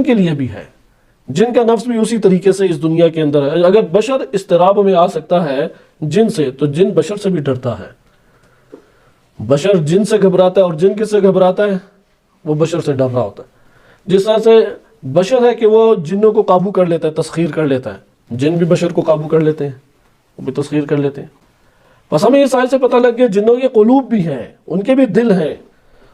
جن کے لیے بھی ہے، جن کا نفس بھی اسی طریقے سے اس دنیا کے اندر ہے۔ اگر بشر اضطراب میں آ سکتا ہے جن سے، تو جن بشر سے بھی ڈرتا ہے۔ بشر جن سے گھبراتا ہے، اور جن کس سے گھبراتا ہے؟ وہ بشر سے ڈر رہا ہوتا ہے۔ جس طرح سے بشر ہے کہ وہ جنوں کو قابو کر لیتا ہے، تسخیر کر لیتا ہے، جن بھی بشر کو قابو کر لیتے ہیں، وہ بھی تسخیر کر لیتے ہیں۔ بس ہمیں اس آیت سے پتہ لگ گیا جنوں کے قلوب بھی ہیں، ان کے بھی دل ہیں،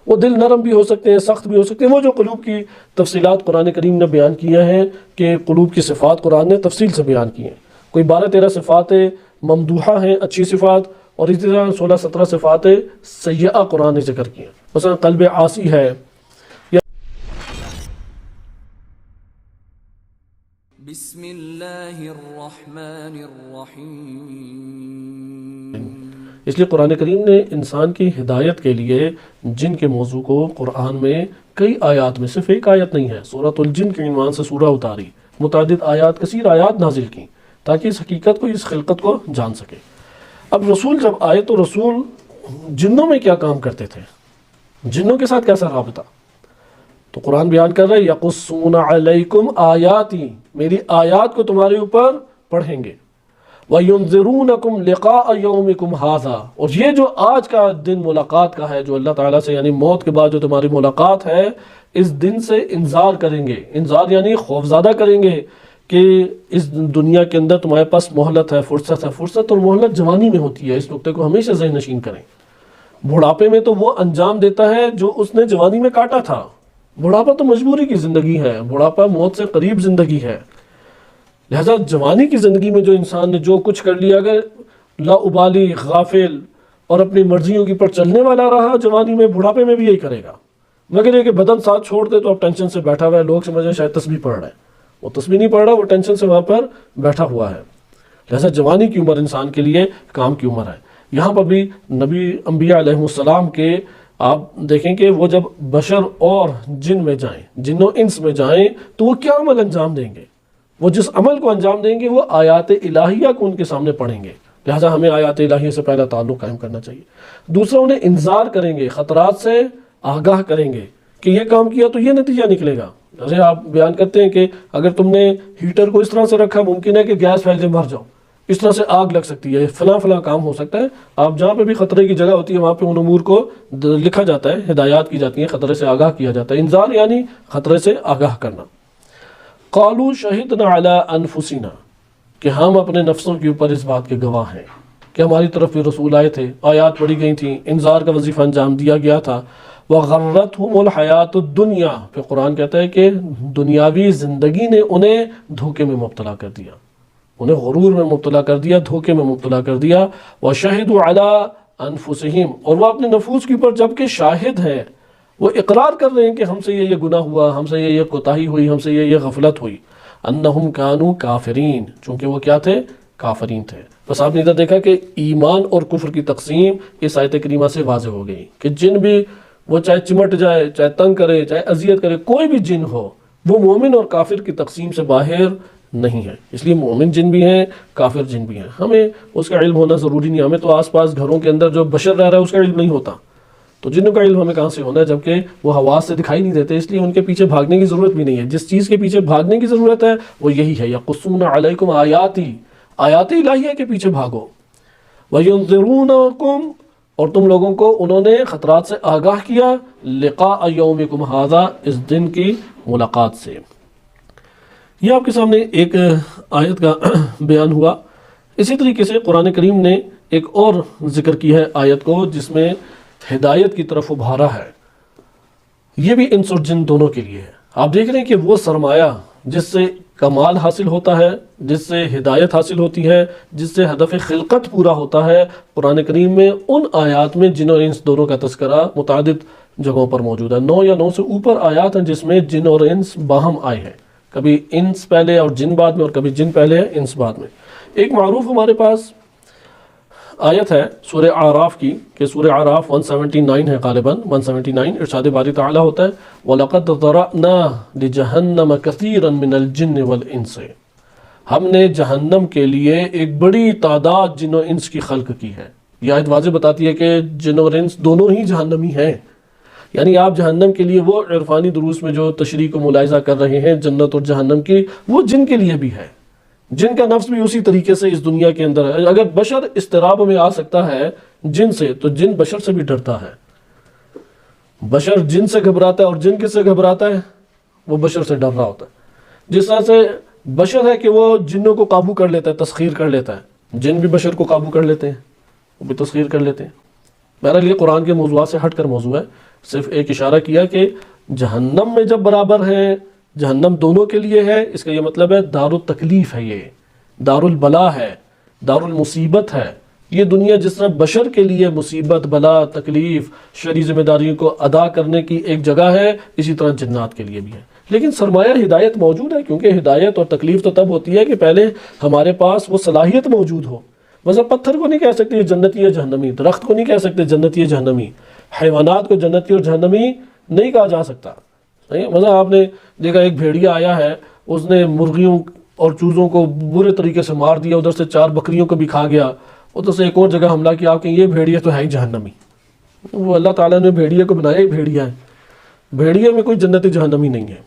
وہ دل نرم بھی ہو سکتے ہیں، سخت بھی ہو سکتے ہیں۔ وہ جو قلوب کی تفصیلات قرآن کریم نے بیان کیا ہے کہ قلوب کی صفات قرآن نے تفصیل سے بیان کی ہیں، کوئی 12-13 صفات ممدوحہ ہیں، اچھی صفات، اور اسی طرح 16-17 صفات سیئہ قرآن نے ذکر کی ہیں۔ مثلا قلب عاصی ہے، بسم اللہ الرحمن الرحیم۔ اس لیے قرآن کریم نے انسان کی ہدایت کے لیے جن کے موضوع کو قرآن میں کئی آیات میں، صرف ایک آیت نہیں ہے، سورۃ الجن کے عنوان سے سورہ اتاری، متعدد آیات، کثیر آیات نازل کی تاکہ اس حقیقت کو، اس خلقت کو جان سکے۔ اب رسول جب آئے تو رسول جنوں میں کیا کام کرتے تھے، جنوں کے ساتھ کیسا رابطہ؟ تو قرآن بیان کر رہے یقصون علیکم آیاتی، میری آیات کو تمہارے اوپر پڑھیں گے، وَيُنذِرُونَكُمْ لِقَاءَ يَوْمِكُمْ هَذَا، اور یہ جو آج کا دن ملاقات کا ہے، جو اللہ تعالیٰ سے یعنی موت کے بعد جو تمہاری ملاقات ہے، اس دن سے انذار کریں گے۔ انذار یعنی خوفزدہ کریں گے کہ اس دنیا کے اندر تمہارے پاس مہلت ہے، فرصت ہے۔ فرصت اور مہلت جوانی میں ہوتی ہے، اس نقطے کو ہمیشہ ذہن نشین کریں۔ بڑھاپے میں تو وہ انجام دیتا ہے جو اس نے جوانی میں کاٹا تھا۔ بڑھاپا تو مجبوری کی زندگی ہے، بڑھاپا موت سے قریب زندگی ہے۔ لہذا جوانی کی زندگی میں جو انسان نے جو کچھ کر لیا، اگر لا ابالی، غافل اور اپنی مرضیوں کی پر چلنے والا رہا جوانی میں، بڑھاپے میں بھی یہی کرے گا۔ مگر یہ کہ بدن ساتھ چھوڑ دے تو اب ٹینشن سے بیٹھا ہوا ہے، لوگ سمجھیں شاید تسبیح پڑھ رہا ہے، وہ تسبیح نہیں پڑھ رہا، وہ ٹینشن سے وہاں پر بیٹھا ہوا ہے۔ لہذا جوانی کی عمر انسان کے لیے کام کی عمر ہے۔ یہاں پر بھی نبی انبیاء علیہ السلام کے آپ دیکھیں کہ وہ جب بشر اور جن میں جائیں، جن و انس میں جائیں، تو وہ کیا عمل انجام دیں گے؟ وہ جس عمل کو انجام دیں گے وہ آیات الہیہ کو ان کے سامنے پڑھیں گے۔ لہٰذا ہمیں آیات الہیہ سے پہلا تعلق قائم کرنا چاہیے۔ دوسرا، انہیں انذار کریں گے، خطرات سے آگاہ کریں گے کہ یہ کام کیا تو یہ نتیجہ نکلے گا۔ جیسے آپ بیان کرتے ہیں کہ اگر تم نے ہیٹر کو اس طرح سے رکھا، ممکن ہے کہ گیس پھیل کے مر جاؤ، اس طرح سے آگ لگ سکتی ہے، فلاں فلاں کام ہو سکتا ہے۔ آپ جہاں پہ بھی خطرے کی جگہ ہوتی ہے وہاں پہ ان امور کو لکھا جاتا ہے، ہدایات کی جاتی ہیں، خطرے سے آگاہ کیا جاتا ہے۔ انذار یعنی خطرے سے آگاہ کرنا۔ قالوا شہدنا علی انفسنا، کہ ہم اپنے نفسوں کے اوپر اس بات کے گواہ ہیں کہ ہماری طرف بھی رسول آئے تھے، آیات پڑھی گئی تھیں، انذار کا وظیفہ انجام دیا گیا تھا۔ وغرتهم الحیات الدنیا، پھر قرآن کہتا ہے کہ دنیاوی زندگی نے انہیں دھوکے میں مبتلا کر دیا، انہیں غرور میں مبتلا کر دیا، دھوکے میں مبتلا کر دیا۔ وشہدوا علی انفسہم، اور وہ اپنے نفوس کے اوپر جبکہ شاہد ہیں، وہ اقرار کر رہے ہیں کہ ہم سے یہ گناہ ہوا، ہم سے یہ کوتاہی ہوئی، ہم سے یہ غفلت ہوئی۔ انہم کانوا کافرین، چونکہ وہ کیا تھے؟ کافرین تھے۔ بس آپ نے ادھر دیکھا کہ ایمان اور کفر کی تقسیم اس آیت کریمہ سے واضح ہو گئی کہ جن بھی وہ چاہے چمٹ جائے، چاہے تنگ کرے، چاہے اذیت کرے، کوئی بھی جن ہو، وہ مومن اور کافر کی تقسیم سے باہر نہیں ہے۔ اس لیے مومن جن بھی ہیں، کافر جن بھی ہیں، ہمیں اس کا علم ہونا ضروری نہیں۔ ہمیں تو آس پاس گھروں کے اندر جو بشر رہ رہا ہے اس کا علم نہیں ہوتا، تو جنوں کا علم ہمیں کہاں سے ہونا ہے؟ جبکہ وہ حواس سے دکھائی نہیں دیتے، اس لیے ان کے پیچھے بھاگنے کی ضرورت بھی نہیں ہے۔ جس چیز کے پیچھے بھاگنے کی ضرورت ہے وہ یہی ہے، یقصون علیکم آیاتی، آیات الہیہ کے پیچھے بھاگو۔ وَيُنذِرُونَكُمْ، اور تم لوگوں کو انہوں نے خطرات سے آگاہ کیا، لقاء یومکم ھذا، اس دن کی ملاقات سے۔ یہ آپ کے سامنے ایک آیت کا بیان ہوا۔ اسی طریقے سے قرآن کریم نے ایک اور ذکر کی ہے آیت کو، جس میں ہدایت کی طرف ابھارا ہے۔ یہ بھی انس اور جن دونوں کے لیے ہے۔ آپ دیکھ رہے ہیں کہ وہ سرمایہ جس سے کمال حاصل ہوتا ہے، جس سے ہدایت حاصل ہوتی ہے، جس سے ہدف خلقت پورا ہوتا ہے، قرآن کریم میں ان آیات میں جن اور انس دونوں کا تذکرہ متعدد جگہوں پر موجود ہے۔ 9 یا 9 سے اوپر آیات ہیں جس میں جن اور انس باہم آئے ہیں، کبھی انس پہلے اور جن بعد میں، اور کبھی جن پہلے انس بعد میں۔ ایک معروف ہمارے پاس آیت ہے سورہ اعراف کی، کہ سورہ اعراف 179 ہے، غالباً 179، ارشاد باری تعالیٰ ہوتا ہے وَلَقَدْ ذَرَأْنَا لِجَهَنَّمَ كَثِيرًا مِنَ الْجِنِّ وَالْإِنسِ، ہم نے جہنم کے لیے ایک بڑی تعداد جن و انس کی خلق کی ہے۔ یہ آیت واضح بتاتی ہے کہ جن اور انس دونوں ہی جہنمی ہیں، یعنی آپ جہنم کے لیے وہ عرفانی دروس میں جو تشریح کو ملاحظہ کر رہے ہیں جنت اور جہنم کی، وہ جن کے لیے بھی ہے، جن کا نفس بھی اسی طریقے سے اس دنیا کے اندر ہے۔ اگر بشر اضطراب میں آ سکتا ہے جن سے، تو جن بشر سے بھی ڈرتا ہے۔ بشر جن سے گھبراتا ہے، اور جن کس سے گھبراتا ہے؟ وہ بشر سے ڈر رہا ہوتا ہے۔ جس طرح سے بشر ہے کہ وہ جنوں کو قابو کر لیتا ہے، تسخیر کر لیتا ہے، جن بھی بشر کو قابو کر لیتے ہیں، وہ بھی تسخیر کر لیتے ہیں۔ بہرحال یہ قرآن کے موضوعات سے ہٹ کر موضوع ہے، صرف ایک اشارہ کیا کہ جہنم میں جب برابر ہیں، جہنم دونوں کے لیے ہے، اس کا یہ مطلب ہے دار التکلیف ہے، یہ دار البلا ہے، دار المصیبت ہے۔ یہ دنیا جس طرح بشر کے لیے مصیبت، بلا، تکلیف، شرعی ذمہ داریوں کو ادا کرنے کی ایک جگہ ہے، اسی طرح جنات کے لیے بھی ہے۔ لیکن سرمایہ ہدایت موجود ہے، کیونکہ ہدایت اور تکلیف تو تب ہوتی ہے کہ پہلے ہمارے پاس وہ صلاحیت موجود ہو۔ مثلا پتھر کو نہیں کہہ سکتے یہ جنتی ہے جہنمی، درخت کو نہیں کہہ سکتے جنتی ہے جہنمی، حیوانات کو جنتی اور جہنمی نہیں کہا جا سکتا۔ مثلا آپ نے دیکھا ایک بھیڑیا آیا ہے، اس نے مرغیوں اور چوزوں کو برے طریقے سے مار دیا، ادھر سے 4 بکریوں کو بھی کھا گیا، ادھر سے ایک اور جگہ حملہ کیا، آپ کہیں یہ بھیڑیا تو ہے ہی جہنمی۔ وہ اللہ تعالیٰ نے بھیڑیا کو بنایا ہی بھیڑیا ہے، بھیڑیا میں کوئی جنتی جہنمی نہیں ہے۔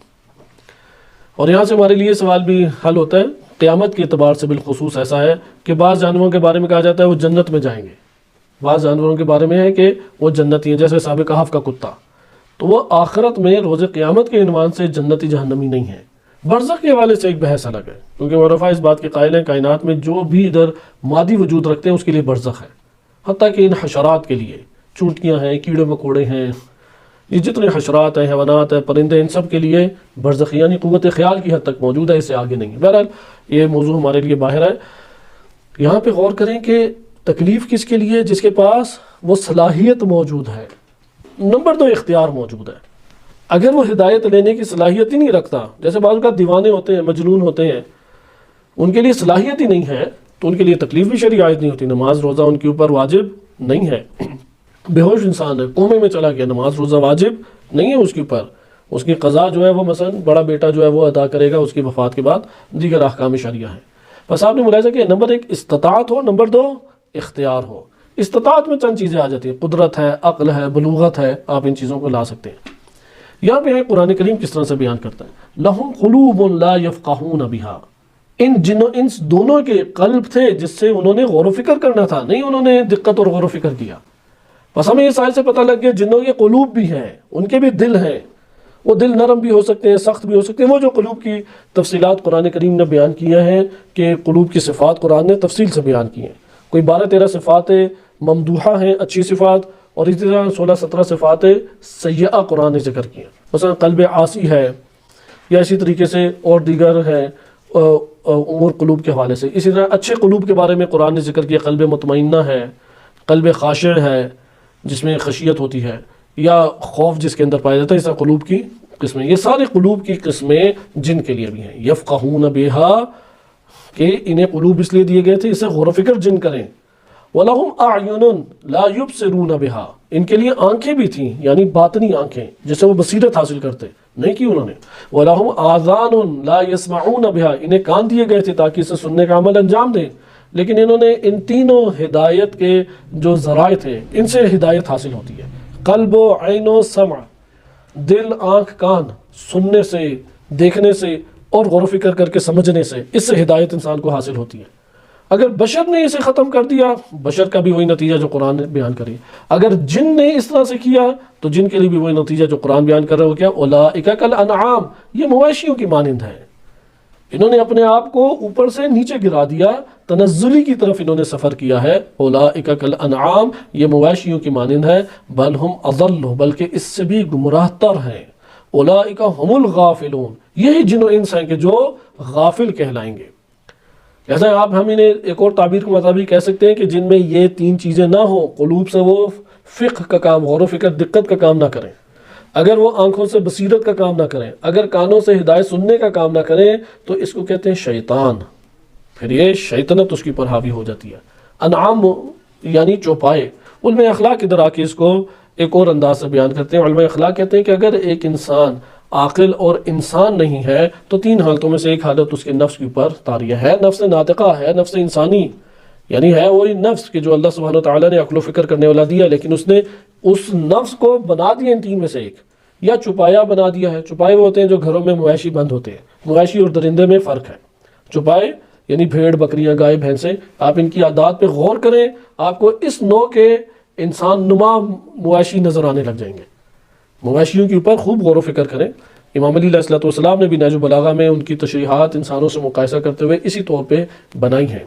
اور یہاں سے ہمارے لیے سوال بھی حل ہوتا ہے، قیامت کے اعتبار سے بالخصوص ایسا ہے کہ بعض جانوروں کے بارے میں کہا جاتا ہے وہ جنت میں جائیں گے، بعض جانوروں کے بارے میں ہے کہ وہ جنتی ہیں، جیسے اصحاب کہف کا کتا، تو وہ آخرت میں روز قیامت کے عنوان سے جنتی جہنمی نہیں ہے۔ برزخ کے حوالے سے ایک بحث الگ ہے، کیونکہ عرفا اس بات کے قائل ہیں کائنات میں جو بھی ادھر مادی وجود رکھتے ہیں اس کے لیے برزخ ہے، حتیٰ کہ ان حشرات کے لیے، چونٹیاں ہیں، کیڑے مکوڑے ہیں، یہ جتنے حشرات ہیں، حیوانات ہیں، پرندے، ان سب کے لیے برزخ یعنی قوت خیال کی حد تک موجود ہے، اس سے آگے نہیں ہے۔ بہرحال یہ موضوع ہمارے لیے باہر ہے۔ یہاں پہ غور کریں کہ تکلیف کس کے لیے؟ جس کے پاس وہ صلاحیت موجود ہے۔ نمبر 2 اختیار موجود ہے۔ اگر وہ ہدایت لینے کی صلاحیت ہی نہیں رکھتا، جیسے بعض اوقات دیوانے ہوتے ہیں، مجنون ہوتے ہیں، ان کے لیے صلاحیت ہی نہیں ہے، تو ان کے لیے تکلیف بھی شرعی عائد نہیں ہوتی، نماز روزہ ان کے اوپر واجب نہیں ہے۔ بے ہوش انسان ہے، کومے میں چلا گیا، نماز روزہ واجب نہیں ہے اس کے اوپر، اس کی قضا جو ہے وہ مثلا بڑا بیٹا جو ہے وہ ادا کرے گا اس کی وفات کے بعد، دیگر احکام شرعیہ ہیں۔ بس آپ نے ملاحظہ کیا، نمبر 1 استطاعت ہو، نمبر 2 اختیار ہو۔ استطاعت میں چند چیزیں آ جاتی ہیں، قدرت ہے، عقل ہے، بلوغت ہے، آپ ان چیزوں کو لا سکتے ہیں۔ یہاں پہ قرآن کریم کس طرح سے بیان کرتا ہے، لَهُمْ قُلُوبٌ لَا يَفْقَهُونَ بِهَا، ان دونوں کے قلب تھے جس سے انہوں نے غور و فکر کرنا تھا، نہیں انہوں نے دقت اور غور و فکر کیا۔ بس ہمیں اس آیت سے پتہ لگ گیا جنوں کے قلوب بھی ہیں، ان کے بھی دل ہیں، وہ دل نرم بھی ہو سکتے ہیں، سخت بھی ہو سکتے ہیں۔ وہ جو قلوب کی تفصیلات قرآن کریم نے بیان کیا ہے کہ قلوب کی صفات قرآن نے تفصیل سے بیان کی ہیں، کوئی 12-13 صفات ممدوحہ ہیں، اچھی صفات، اور اسی طرح 16-17 صفات سیئہ قرآن نے ذکر کی ہیں۔ مثلا قلب عاصی ہے، یا اسی طریقے سے اور دیگر ہیں امور قلوب کے حوالے سے۔ اسی طرح اچھے قلوب کے بارے میں قرآن نے ذکر کیا، قلب مطمئنہ ہے، قلب خاشع ہے جس میں خشیت ہوتی ہے، یا خوف جس کے اندر پایا جاتا ہے، اس طرح قلوب کی قسمیں۔ یہ سارے قلوب کی قسمیں جن کے لیے بھی ہیں، یفقہون بہا، کہ انہیں قلوب اس لیے دیے گئے تھے اس سے غور و فکر جن کریں۔ وَلَهُمْ أَعْيُنٌ لَا يُبْصِرُونَ بِهَا، ان کے لیے آنکھیں بھی تھیں، یعنی باطنی آنکھیں جس سے وہ بصیرت حاصل کرتے، نہیں کی انہوں نے۔ وَلَهُمْ آذَانٌ لَا يَسْمَعُونَ بِهَا، انہیں کان دیے گئے تھے تاکہ اسے سننے کا عمل انجام دیں، لیکن انہوں نے ان تینوں ہدایت کے جو ذرائع تھے ان سے ہدایت حاصل ہوتی ہے، قلب و عین و سمع، دل، آنکھ، کان، سننے سے، دیکھنے سے اور غور و فکر کر کے سمجھنے سے، اس سے ہدایت انسان کو حاصل ہوتی ہے۔ اگر بشر نے اسے ختم کر دیا، بشر کا بھی وہی نتیجہ جو قرآن نے بیان کری۔ اگر جن نے اس طرح سے کیا تو جن کے لیے بھی وہی نتیجہ جو قرآن بیان کر رہا ہے، وہ کیا، اولئک کالانعام، یہ مویشیوں کی مانند ہے۔ انہوں نے اپنے آپ کو اوپر سے نیچے گرا دیا، تنزلی کی طرف انہوں نے سفر کیا ہے۔ اولئک کالانعام، یہ مویشیوں کی مانند ہے، بل ہم اضل، بلکہ اس سے بھی گمراہ تر ہیں۔ اولئک هم الغافلون، یہی جن و انس ہیں کہ جو غافل کہلائیں گے۔ جیسا آپ ہم انہیں ایک اور تعبیر کے مطابق کہہ سکتے ہیں کہ جن میں یہ 3 چیزیں نہ ہوں، قلوب سے وہ فقہ کا کام، غور و فکر، دقت کا کام نہ کریں، اگر وہ آنکھوں سے بصیرت کا کام نہ کریں، اگر کانوں سے ہدایت سننے کا کام نہ کریں، تو اس کو کہتے ہیں شیطان، پھر یہ شیطنت اس کی پر حاوی ہو جاتی ہے۔ انعام یعنی چوپائے۔ علماء اخلاق ادھر آ کے اس کو ایک اور انداز سے بیان کرتے ہیں۔ علماء اخلاق کہتے ہیں کہ اگر ایک انسان عاقل اور انسان نہیں ہے تو 3 حالتوں میں سے ایک حالت اس کے نفس کے اوپر طاری ہے، نفس ناطقہ ہے، نفس انسانی، یعنی ہے وہی نفس کہ جو اللہ سبحانہ وتعالیٰ نے عقل و فکر کرنے والا دیا، لیکن اس نے اس نفس کو بنا دیا ان تین میں سے ایک، یا چپایا بنا دیا ہے۔ چپائے وہ ہوتے ہیں جو گھروں میں مویشی بند ہوتے ہیں، مویشی اور درندے میں فرق ہے۔ چپائے یعنی بھیڑ بکریاں گائے بھینسیں، آپ ان کی عادات پہ غور کریں، آپ کو اس نوع کے انسان نما مویشی نظر آنے لگ جائیں گے۔ مویشیوں کے اوپر خوب غور و فکر کریں۔ امام علی علیہ السلام نے بھی نہج البلاغہ میں ان کی تشریحات انسانوں سے مقایسہ کرتے ہوئے اسی طور پہ بنائی ہیں۔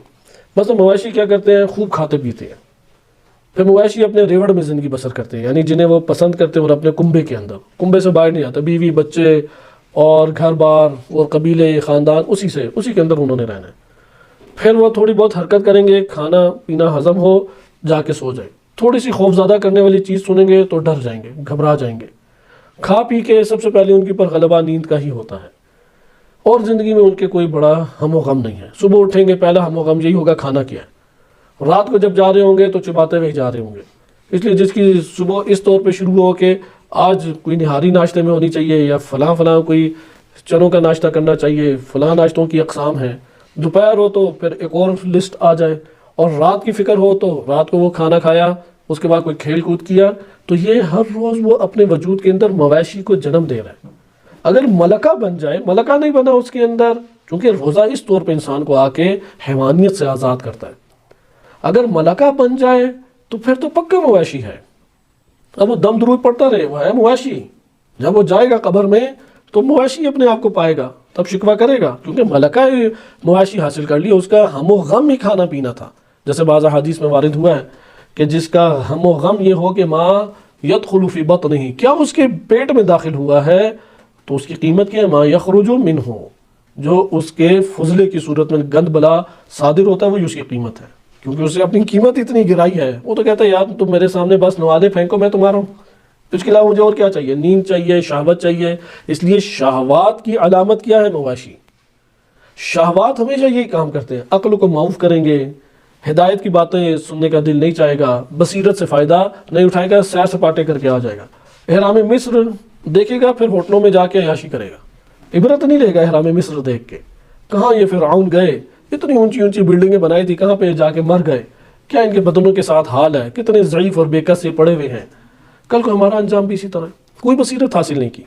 مثلا مویشی کیا کرتے ہیں؟ خوب کھاتے پیتے ہیں۔ پھر مویشی اپنے ریوڑ میں زندگی بسر کرتے ہیں، یعنی جنہیں وہ پسند کرتے ہیں اور اپنے کنبے کے اندر، کنبے سے باہر نہیں آتا، بیوی بچے اور گھر بار اور قبیلے خاندان اسی کے اندر انہوں نے رہنا ہے۔ پھر وہ تھوڑی بہت حرکت کریں گے، کھانا پینا ہضم ہو، جا کے سو جائیں۔ تھوڑی سی خوف زدہ کرنے والی چیز سنیں گے تو ڈر جائیں گے، گھبرا جائیں گے۔ کھا پی کے سب سے پہلے ان کے اوپر غلبہ نیند کا ہی ہوتا ہے، اور زندگی میں ان کے کوئی بڑا ہم و غم نہیں ہے۔ صبح اٹھیں گے پہلا ہم و غم یہی ہوگا کھانا کیا ہے، رات کو جب جا رہے ہوں گے تو چباتے ہوئے جا رہے ہوں گے۔ اس لیے جس کی صبح اس طور پہ شروع ہو کہ آج کوئی نہاری ناشتے میں ہونی چاہیے، یا فلاں کوئی چنوں کا ناشتہ کرنا چاہیے، فلاں ناشتوں کی اقسام ہیں، دوپہر ہو تو پھر ایک اور لسٹ آ جائے، اور رات کی فکر ہو تو رات کو وہ کھانا کھایا، اس کے بعد کوئی کھیل کود کیا، تو یہ ہر روز وہ اپنے وجود کے اندر مویشی کو جنم دے رہا ہے۔ اگر ملکہ بن جائے، ملکہ نہیں بنا اس کے اندر، چونکہ روزہ اس طور پہ انسان کو آ کے حیوانیت سے آزاد کرتا ہے، اگر ملکہ بن جائے تو پھر تو پکا مویشی ہے۔ اب وہ دم درود پڑتا رہے، وہ ہے مویشی۔ جب وہ جائے گا قبر میں تو مویشی اپنے آپ کو پائے گا، تب شکوہ کرے گا، کیونکہ ملکہ مویشی حاصل کر لیا، اس کا ہم و غم ہی کھانا پینا تھا۔ جیسے بعض احادیث میں وارد ہوا ہے کہ جس کا ہم و غم یہ ہو کہ ماں یدخل فی بطنہ، کیا اس کے پیٹ میں داخل ہوا ہے، تو اس کی قیمت کیا ہے؟ ما یخرج منہ، جو اس کے فضلے کی صورت میں گند بلا صادر ہوتا ہے وہی اس کی قیمت ہے، کیونکہ اسے اپنی قیمت اتنی گرائی ہے۔ وہ تو کہتا ہے یار تم میرے سامنے بس نوالے پھینکو میں تمہارا ہوں، اس کے علاوہ مجھے اور کیا چاہیے؟ نیند چاہیے، شہوت چاہیے۔ اس لیے شہوات کی علامت کیا ہے؟ مویشی۔ شہوات ہمیشہ یہی کام کرتے ہیں، عقل کو معاف کریں گے، ہدایت کی باتیں سننے کا دل نہیں چاہے گا، بصیرت سے فائدہ نہیں اٹھائے گا، سیر سپاٹے کر کے آ جائے گا، احرام مصر دیکھے گا، پھر ہوٹلوں میں جا کے عیاشی کرے گا، عبرت نہیں لے گا احرام مصر دیکھ کے۔ کہاں یہ فرعون گئے، اتنی اونچی اونچی بلڈنگیں بنائی تھی، کہاں پہ جا کے مر گئے، کیا ان کے بدنوں کے ساتھ حال ہے، کتنے ضعیف اور بے کس سے پڑے ہوئے ہیں۔ کل کو ہمارا انجام بھی اسی طرح، کوئی بصیرت حاصل نہیں کی۔